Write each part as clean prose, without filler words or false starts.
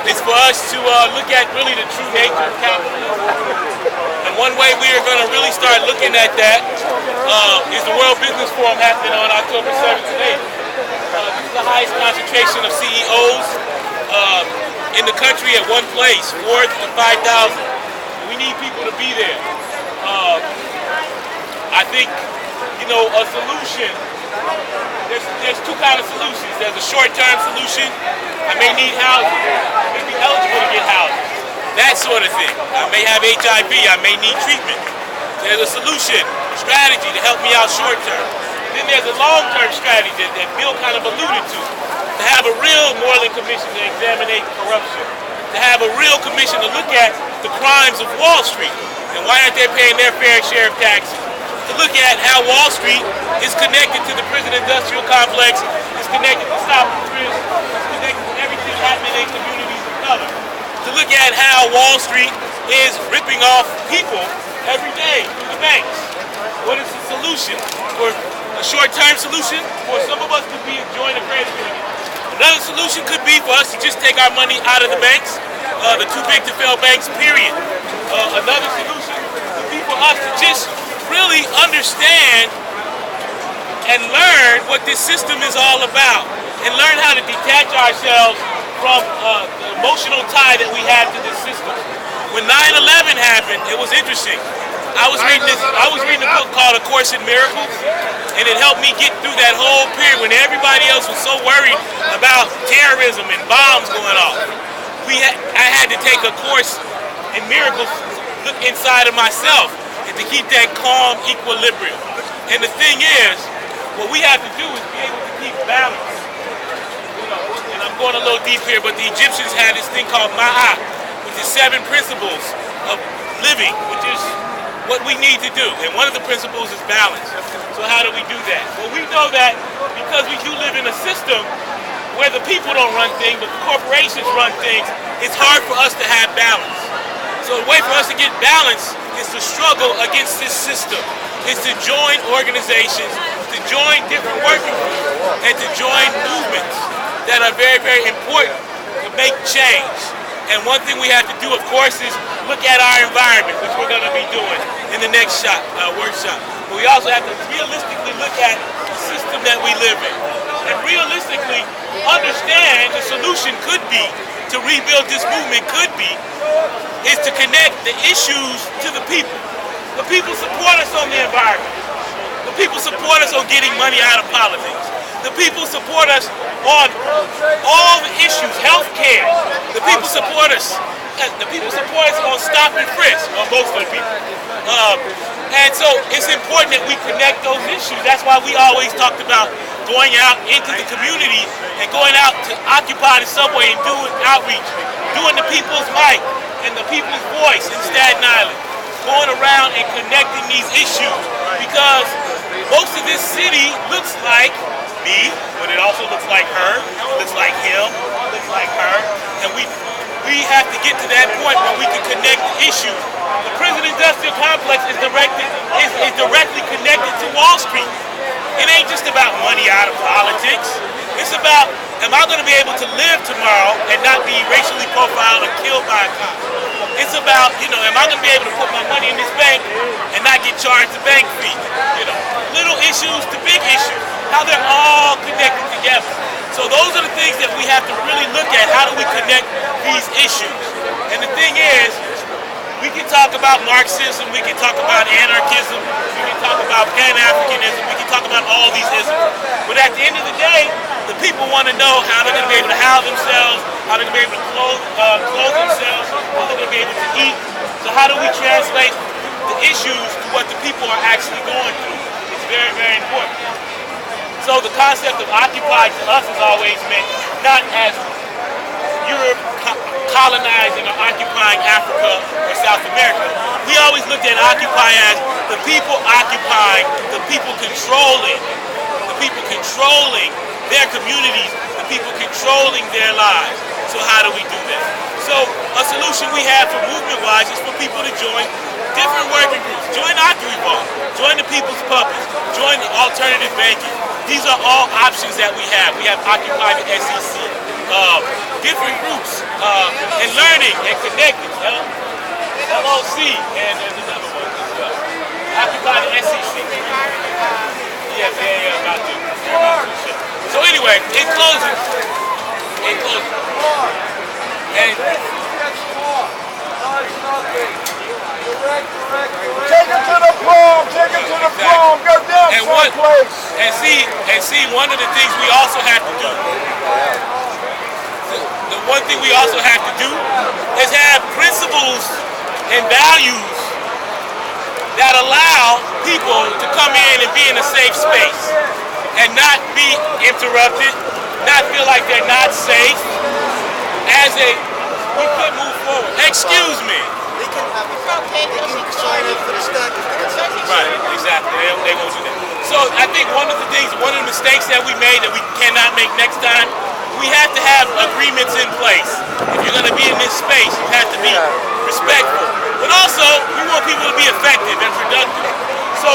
is for us to look at really the true nature of capitalism. And one way we are going to really start looking at that is the World Business Forum happening on October 7th and 8th. This is the highest concentration of CEOs in the country at one place, 4,000 to 5,000. We need people to be there. I think, you know, a solution, there's two kinds of solutions. There's a short-term solution. I may need housing. I may be eligible to get housing. That sort of thing. I may have HIV. I may need treatment. There's a solution, a strategy to help me out short-term. Then there's a long-term strategy that Bill kind of alluded to have a real Moreland Commission to examine corruption, to have a real commission to look at the crimes of Wall Street and why aren't they paying their fair share of taxes, to look at how Wall Street is connected to the prison industrial complex, is connected to stop the risk, is connected to everything happening in communities of color, to look at how Wall Street is ripping off people every day through the banks. What is the solution? For a short-term solution, for some of us could be join a credit union. Another solution could be for us to just take our money out of the banks, the too big to fail banks, period. Another solution would be for us to just really understand and learn what this system is all about, and learn how to detach ourselves from the emotional tie that we have to this system. When 9/11 happened, it was interesting. I was reading a book called A Course in Miracles, and it helped me get through that whole period when everybody else was so worried about terrorism and bombs going off. I had to take a course in miracles, look inside of myself, and to keep that calm equilibrium. And the thing is, what we have to do is be able to keep balance. You know, and I'm going a little deep here, but the Egyptians had this thing called Ma'at, which is 7 principles of living, which is what we need to do. And one of the principles is balance. So how do we do that? Well, we know that because we do live in a system where the people don't run things, but the corporations run things, it's hard for us to have balance. So the way for us to get balance is to struggle against this system, is to join organizations, to join different working groups, and to join movements that are very, very important to make change. And one thing we have to do, of course, is look at our environment, which we're going to be doing in the next workshop. But we also have to realistically look at the system that we live in. And realistically understand the solution could be, to rebuild this movement could be, is to connect the issues to the people. The people support us on the environment. The people support us on getting money out of politics. The people support us on all the issues, health care. The people support us. The people support us on stop and frisk, or most of the people. And so it's important that we connect those issues. That's why we always talked about going out into the community and going out to occupy the subway and doing outreach, doing the people's mic and the people's voice in Staten Island, going around and connecting these issues, because most of this city looks like me, but it also looks like her, looks like him, looks like her, and we have to get to that point where we can connect the issues. The prison industrial complex is directly connected to Wall Street. It ain't just about money out of politics. It's about, am I going to be able to live tomorrow and not be racially profiled or killed by a cop? It's about, you know, am I going to be able to put my money in this bank and not get charged a bank fee? You know, little issues to big issues, how they're all connected together. So those are the things that we have to really look at. How do we connect these issues? And the thing is, we can talk about Marxism, we can talk about anarchism, we can talk about Pan-Africanism, we can talk about all these isms. But at the end of the day, the people want to know how they're going to be able to house themselves, how they're going to be able to clothe themselves, how they're going to be able to eat. So how do we translate the issues to what the people are actually going through? It's very, very important. So the concept of occupy to us has always meant not as Europe colonizing or occupying Africa or South America. We always looked at occupy as the people occupying, the people controlling their communities, the people controlling their lives. So how do we do that? So a solution we have for movement-wise is for people to join different working groups. Join Occu-Evolve, join the People's Puppets, join the alternative banking. These are all options that we have. We have Occupy the SEC, different groups groups and learning and connecting. LOC and there's another one as well. Occupy the S17. Yeah, about to. So anyway, in closing, and take it to the prom, go down someplace. And see, one of the things we also have to do, the one thing we also have to do is have principles and values that allow people to come in and be in a safe space and not be interrupted, not feel like they're not safe. We could move forward. Excuse me. Right, exactly. They won't do that. So I think one of the mistakes that we made that we cannot make next time, we have to have agreements in place. If you're going to be in this space, you have to be respectful. But also, we want people to be effective and productive. So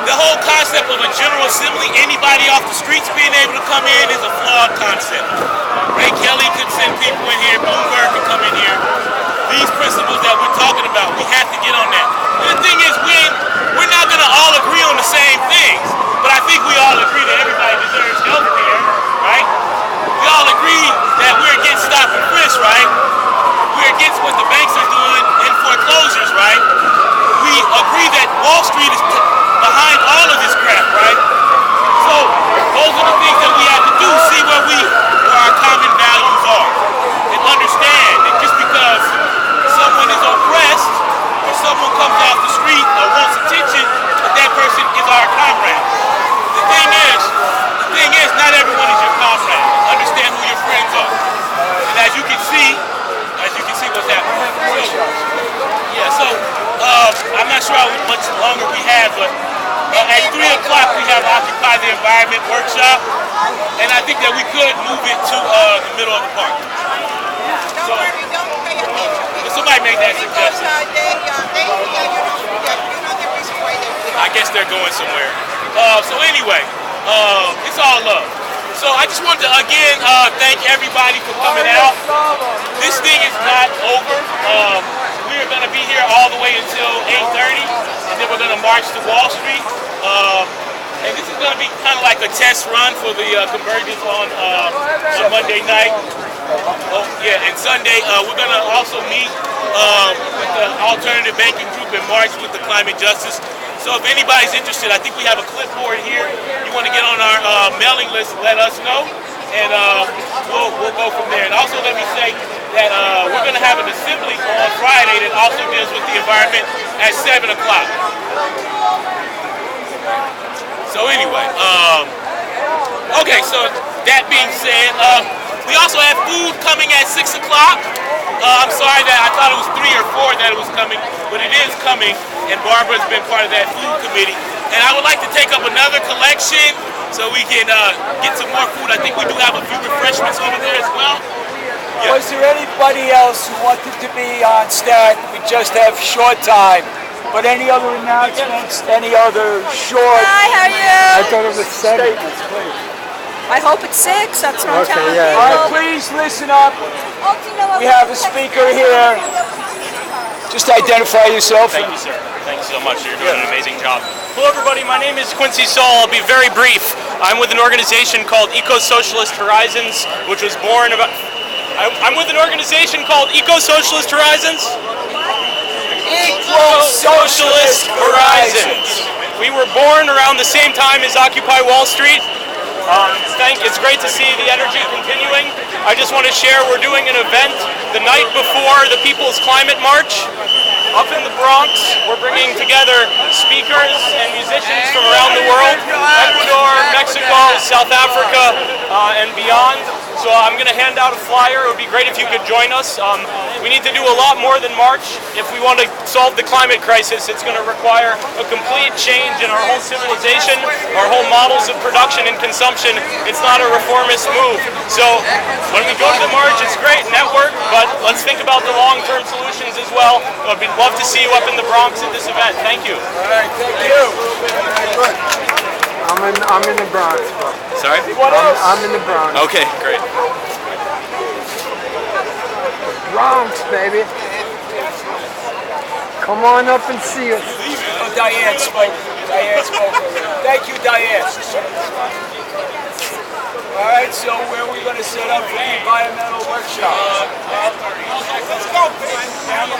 the whole concept of a General Assembly, anybody off the streets being able to come in, is a flawed concept. Ray Kelly could send people in here, Bloomberg could come in here. These principles that we're talking about, we have to get on that. And the thing is, we're not going to all agree on the same things, but I think we all agree that everybody deserves health care, right? We all agree that we're against stop and frisk, right? We're against what the banks are doing in foreclosures, right? We agree that Wall Street is behind all of this crap, right? So those are the things that we have to do, see where our common values are, and understand that just because someone is oppressed or someone comes off the street or wants attention, that person is our comrade. The thing is, not everyone is your comrade. Understand who your friends are. And as you can see what's happening. So I'm not sure how much longer we have, but at 3 o'clock we have Occupy the Environment workshop, and I think that we could move it to the middle of the park. So, if somebody make that suggestion. I guess they're going somewhere. So anyway, it's all love. So I just wanted to again thank everybody for coming out. This thing is not over. We are going to be here all the way until 8:30, and then we're going to march to Wall Street. And this is going to be kind of like a test run for the convergence on Monday night. Oh yeah, and Sunday we're going to also meet with the alternative banking group and march with the climate justice. So if anybody's interested, I think we have a clipboard here. You want to get on our mailing list, let us know, and we'll go from there. And also let me say that we're going to have an assembly on Friday that also deals with the environment at 7 o'clock. So anyway, okay, so that being said, we also have food coming at 6 o'clock. I'm sorry that I thought it was 3 or 4 that it was coming, but it is coming, and Barbara's been part of that food committee. And I would like to take up another collection so we can get some more food. I think we do have a few refreshments over there as well. Yeah. Was there anybody else who wanted to be on stack? We just have short time. But any other announcements? Any other short? Hi, how are you? I thought it was statements, please. I hope it's 6. That's what I'm telling Yeah. people. All right, please listen up. We have a speaker here. Just identify yourself. Thank you, sir. Thank you so much. You're doing an amazing job. Hello, everybody. My name is Quincy Saul. I'll be very brief. I'm with an organization called Eco-Socialist Horizons, which was born about... I'm with an organization called Eco-Socialist Horizons. Eco-Socialist Horizons. We were born around the same time as Occupy Wall Street. It's great to see the energy continuing. I just want to share we're doing an event the night before the People's Climate March up in the Bronx. We're bringing together speakers and musicians from around the world, Ecuador, Mexico, South Africa, and beyond. So I'm going to hand out a flyer. It would be great if you could join us. We need to do a lot more than march. If we want to solve the climate crisis, it's going to require a complete change in our whole civilization, our whole models of production and consumption. It's not a reformist move. So when we go to the march, it's great, network, but let's think about the long-term solutions as well. I'd love to see you up in the Bronx at this event. Thank you. All right, thank you. I'm in the Bronx. Sorry? What else? I'm in the Bronx. Okay, great. Bronx, baby. Come on up and see us. Oh, Diane spoke. Diane spoke already. Thank you, Diane. All right, so where are we going to set up for the environmental workshop? Let's go, man.